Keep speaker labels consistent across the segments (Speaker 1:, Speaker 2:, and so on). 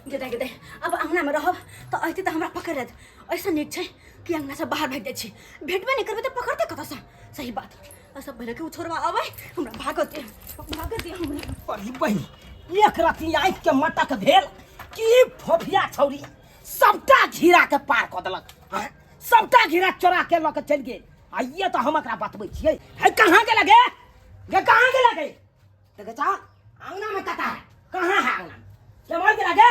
Speaker 1: गेदे अब अंगना में रहब तो ऐसे तो हमरा पकड़ लेत ऐसा नीक छै कि अंगना से बाहर भेज दे छी भेटबे नहीं करबे तो पकड़ते कत से सही बात सब भले के छोरवा आवे हमरा भागते हमरा
Speaker 2: अरे बहिन एक राती आँख के मटक भेल कि फोफिया छौरी सबटा घीरा के पार क देलक सबटा घीरा चोरा के लऽ के चल गेल आ ये तो हम एकरा बतबै छियै है कहाँ के लगे ये कहाँ के लगे देखे चा अंगना में कता है कहाँ है अंगना ये मोर के लगे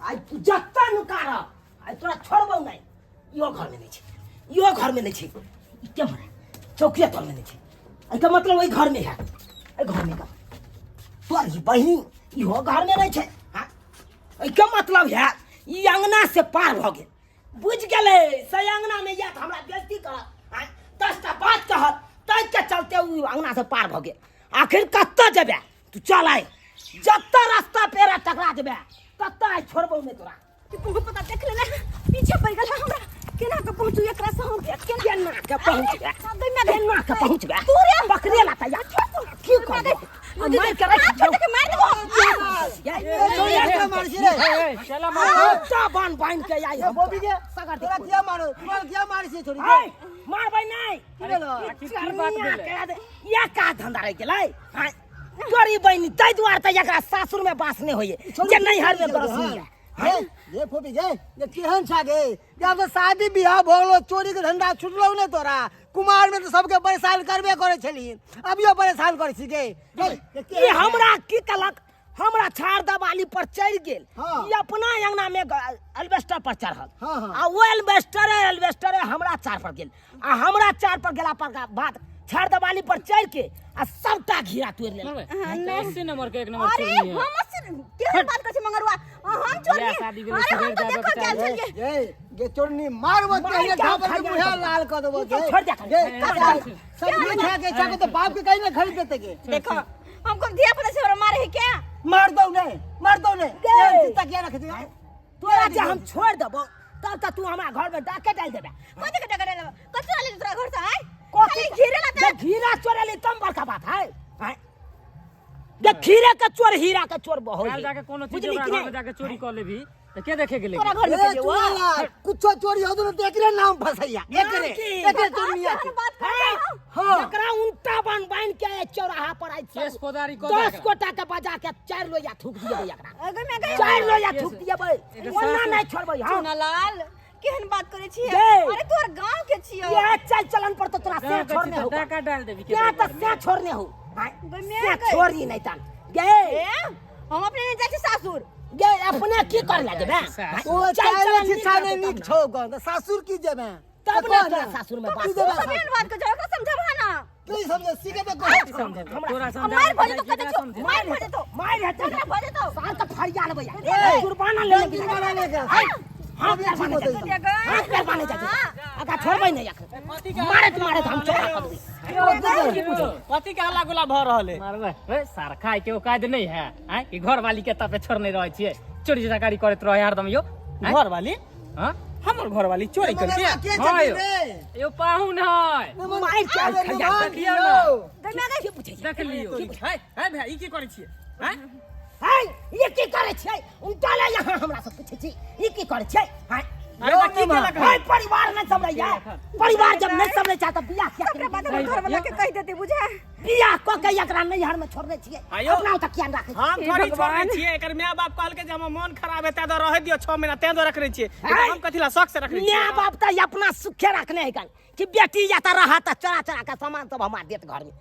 Speaker 2: आई तू जत्ता नुकार आई तोरा छोड़बौ नहीं यो घर में नहीं छै यो घर में नहीं छै ई के मरे चौकिया तोर में नहीं छै आई का मतलब वही घर में है आई घर में का तोरी बहिनी यो घर में नहीं छै हां आई का मतलब है ई अंगना से पार भ गेल बुझ गेले से अंगना में या हमरा बेइज्जती कर 10टा बात कह तै के चलते उ अंगना से पार भ गेल आखिर कत्ता जेबे तू चल आइ जत्ता रास्ता पेरा टकरा जेबे कत्ता आई छोड़बौ नहीं तोरा
Speaker 1: तुमको पता देख लेना पीछे पड़ गया हमरा केना के पहुंचू एकरा से हम
Speaker 2: केना के पहुंच गया केना के पहुंच गया
Speaker 1: तू रे
Speaker 2: बकरी लाता या की कर दे मार के
Speaker 1: मार देबो
Speaker 2: चला मार बान बान के आई हम
Speaker 3: बोबी के
Speaker 2: सगर
Speaker 3: तोरा किया मारो तुम्हारा क्या मार से छोड़ी
Speaker 2: मार भाई नहीं की बात बोले या का धंधा रह गेलै तोरी बहिनी तै दुआर त एकरा सासुर में बास नहीं होइए जे नहीं हर में करस
Speaker 3: ये फोबी गे ये केहन छा गे जब से शादी बियाह भोगलो चोरी के धंधा छुटलो ने तोरा कुमार में तो सबके परेशान करबे करे छली अबियो परेशान करे छी गे
Speaker 2: ये हमरा की कलक हमरा छाड़ दबाली पर चढ़ गेल ई अपना अंगना में एल्वेस्टर पर चढ़ल आ वो एल्वेस्टर हमरा चार पर गेल आ हमरा चार पर गेला पर बाद छाड़ दबाली पर चढ़ के आ सबटा घीरा तोड़ लेल
Speaker 4: 80 नंबर के एक नंबर
Speaker 1: अरे हम के बात कर छी मंगरुआ हम चोरी अरे हम तो देखो चल चलिए
Speaker 3: ये चोरनी मारबो के ढाबर के मुंह लाल कर देबो
Speaker 2: छोड़ जा
Speaker 3: सब मीठा के छा के तो बाप के कहीं ना खरीद देते के
Speaker 1: देखो हमको धिया पुता से मारे है क्या
Speaker 3: मार दो नहीं चिंता क्या रख दिया
Speaker 2: तोरा जे हम छोड़ देबो तब तक तू हमरा घर में डाके डाल देबे
Speaker 1: कथि के डाके डाल कथि ले तोरा घर से है खाली घीरे लाता
Speaker 2: घीरा चोरेली तम बड़का बात है ये खीरे का चोर हीरा का चोर बहुत
Speaker 4: काल जाके कोनो चीज ओकरा घर में जाके चोरी कर लेबी त के देखे गेले
Speaker 1: तोरा घर में के वो
Speaker 3: कुछ चोरी हो तो एकरे नाम फसैया एकरे दुनिया के
Speaker 2: हां एकरा उल्टा बन बन के चौराहा पर आई
Speaker 4: केस कोदारी को
Speaker 2: 10 कोटा के बजा के 4 लोया थूक दिए एकरा
Speaker 1: अगर मैं गई
Speaker 2: 4 लोया थूक दिए भाई ओना नहीं छोड़बै हां
Speaker 1: सोनालाल केहन बात करे छी अरे तोर गांव के छियो
Speaker 2: ये चल चलन पर तो तोरा से छोड़ने हो
Speaker 4: टाका डाल देबी
Speaker 2: क्या तो से छोड़ने हो से छोड़ी नहीं तन गे
Speaker 1: हम अपने नहीं जाय छी सासुर
Speaker 2: गे अपने की कर ले देबे
Speaker 3: ओ चल शिक्षा ने निक छौ ग सासुर की जेबे
Speaker 2: तब ना तोरा सासुर में बात
Speaker 1: केहन बात कर जरा समझावा ना
Speaker 3: तू समझ सीखे तो कह
Speaker 2: समझे
Speaker 4: तोरा समझा
Speaker 1: मार भजे तो कते छो मार भजे तो भजे तो
Speaker 2: सार का फरिया लेबै कुर्बाना ले ले हां पैर माने जाके आगा छोड़बै नहीं आखिर मारे हम चोरा कर देबै
Speaker 4: कथि के हल्ला गुला भ रहल है मारबे ए सार खाए के औकात नहीं है हैं कि घर वाली के तपे छोड़ नहीं रहै छिए चोरी चकारी करत रहे हरदम यो घर वाली हां हमर घर वाली चोरी करके हां यो पाहुन है
Speaker 2: मार के खरिया
Speaker 4: देखियो ना
Speaker 2: के पूछे
Speaker 4: देख लियो है भाई ई की करै छिए हैं
Speaker 2: है ये की करे छै उल्टा ले यहाँ हमरा से पूछे छी ये की करे छै है
Speaker 4: अरे की केलक
Speaker 2: है परिवार में सब रहिया परिवार जब नहीं सब रह चाहता बियाह क्या
Speaker 1: अपने बात घर वाला के कह देती बुझा
Speaker 2: बियाह को के एकरा नैहर में छोड़ने छिए अपना तक किया रखे
Speaker 4: हम थोड़ी छोड़े छिए एकर माय बाप कहल के जे हम मन खराब है त रह दियो 6 महीना ते दो रखने छिए हम कथिला शौक से रखने छिए
Speaker 2: माय बाप त अपना सुखे रखने है कन कि बेटी या त रहा त चरा चरा के सामान सब हमार देत घर में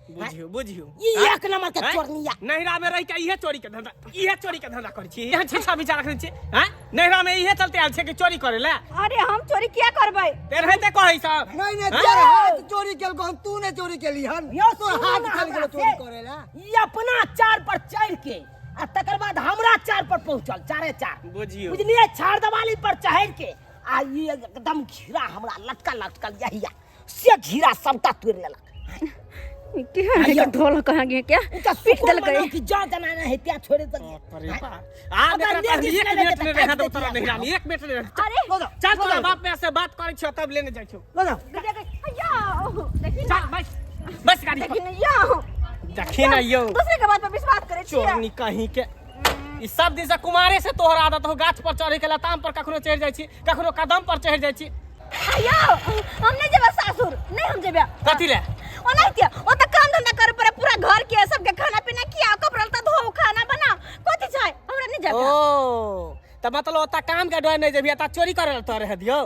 Speaker 4: बुझियो
Speaker 2: ये एक नंबर के चोरनिया
Speaker 4: नैहरा में रह के इहे चोरी के धंधा करे छी यहां छिछा विचार रखने छी हैं नैहरा में इहे चलते आल छे कि चोरी करे ला
Speaker 1: अरे हम चोरी क्या करबै
Speaker 4: तेरे हेते कहै सब
Speaker 3: नहीं तेरे हाथ चोरी केल को तू ने चोरी केली हन
Speaker 2: यो
Speaker 3: तो हाथ खाली के चोरी करेला
Speaker 2: ये अपना 4 पर चढ़ के आ तकर बाद हमरा 4 पर पहुंचल 4
Speaker 4: बुझियो
Speaker 2: बुझलिए छाड़ दवाली पर चढ़ के आ ये एकदम घीरा हमरा लटकल यही से घीरा सबटा तोड़ लेलक
Speaker 1: क्या ढोल कहां गए क्या
Speaker 2: पीट देल गए कि जा जना नहीं है त्या छोड़े तो
Speaker 4: अरे आ एक मिनट में रह दो तोरा नैहरा में 1 मिनट में
Speaker 1: अरे
Speaker 4: चल तोरा बाप में से बात करे छ तब लेने जाय छो चल बस गाड़ी
Speaker 1: देखिन या
Speaker 4: देखिन यो
Speaker 1: दूसरे के बात पे विश्वास करे छी
Speaker 4: चोरनी कहीं के ई सब दिन से कुमारे से तोहर आदत हो गाछ पर चढ़े के लताम पर कखनो चढ़ जाइ छी कखनो कदम पर चढ़ जाइ छी
Speaker 1: आयो हम नहीं जेबे सासुर नहीं हम जेबे
Speaker 4: कथी ले
Speaker 1: ओ नहीं ते ओ त काम धंधा करे पड़े पूरा घर के सबके खाना पीना किया कपड़ा लत्ता धो खाना बना कथी छै हमरा नहीं जेबे
Speaker 4: ओ त मतलब ओता काम के डर नहीं जेबी ता चोरी करे ल तो रह दियो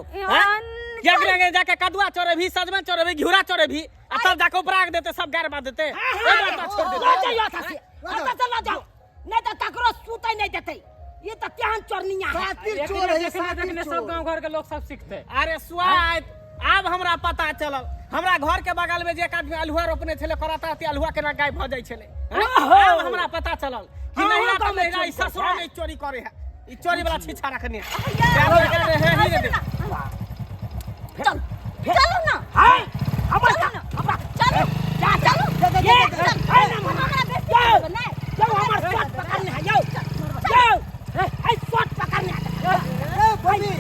Speaker 4: एक लगे जाके कदुआ चोरे भी सजमन चोरे भी घिउरा चोरे भी आ तब जाके उपराग देते सब गार बांध देते ए बात छोड़ दे
Speaker 2: लो जाइयो सासे आता चला जाओ नहीं तो ककरो सूते नहीं देते ये तो त्यान चोरनिया है
Speaker 3: सातिर चोर है सातिर
Speaker 4: देखने सब
Speaker 3: चोर
Speaker 4: गांव घर के लोग सब सीखते अरे स्वाद अब हमरा पता चलल हमरा घर के बगल में जे एक आदमी अलुआ रोपने छले कराता ती अलुआ के गाय भ जाय छले अब हमरा पता चलल कि नहीं तो मेरा ई ससुर में चोरी करे है ई चोरी वाला छीछा रखने
Speaker 1: चलो ना
Speaker 2: हां हमरा
Speaker 1: चलो चलो
Speaker 2: ये है ना हमरा बेसी जाओ हमर स्वाद पकड़ने है जाओ ए स्वाद पकड़ने है
Speaker 3: ए भोपी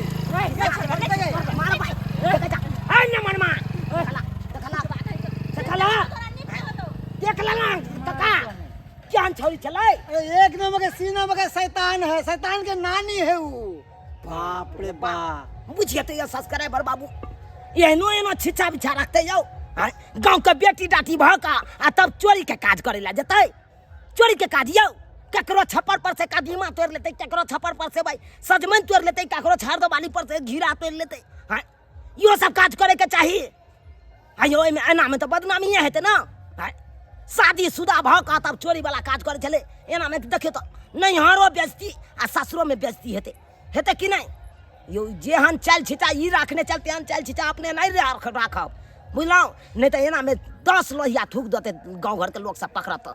Speaker 2: मार भाई है ना मनमान देखला देख लगा तका जान छोरी चले
Speaker 3: एक नंबर के सीना में शैतान है शैतान के नानी है वो बाप रे बाप
Speaker 2: बुझिए तो ये सब्सक्राइबर बाबू एहनो एनो छिछा बिछा रखते जाओ गांव के बेटी डाटी भका आ तब चोरी के काज करे ला जतै चोरी के काज यौ ककरो छप्पर पर से कदीमा तोड़ लेते ककरो छप्पर पर से भाई सजमन तोड़ लेते ककरो छाड़ वाली पर से घीरा तोड़ लेते हां यो सब काज करे के चाहिए आयो एमे एना में तो बदनामी हेते ना शादीशुदा भका तब चोरी वाला काज करे चले एना में देखे तो नहीं हारो बेइज्जती आ ससुरो में बेइज्जती हेते हेते कि नहीं यो जेहन चल छिटा ई राखने चलते हन चल छिटा अपने नहीं राखब बुझलौ नहीं तो एना में 10 लोहिया थूक देते गांव घर के लोग सब पकड़त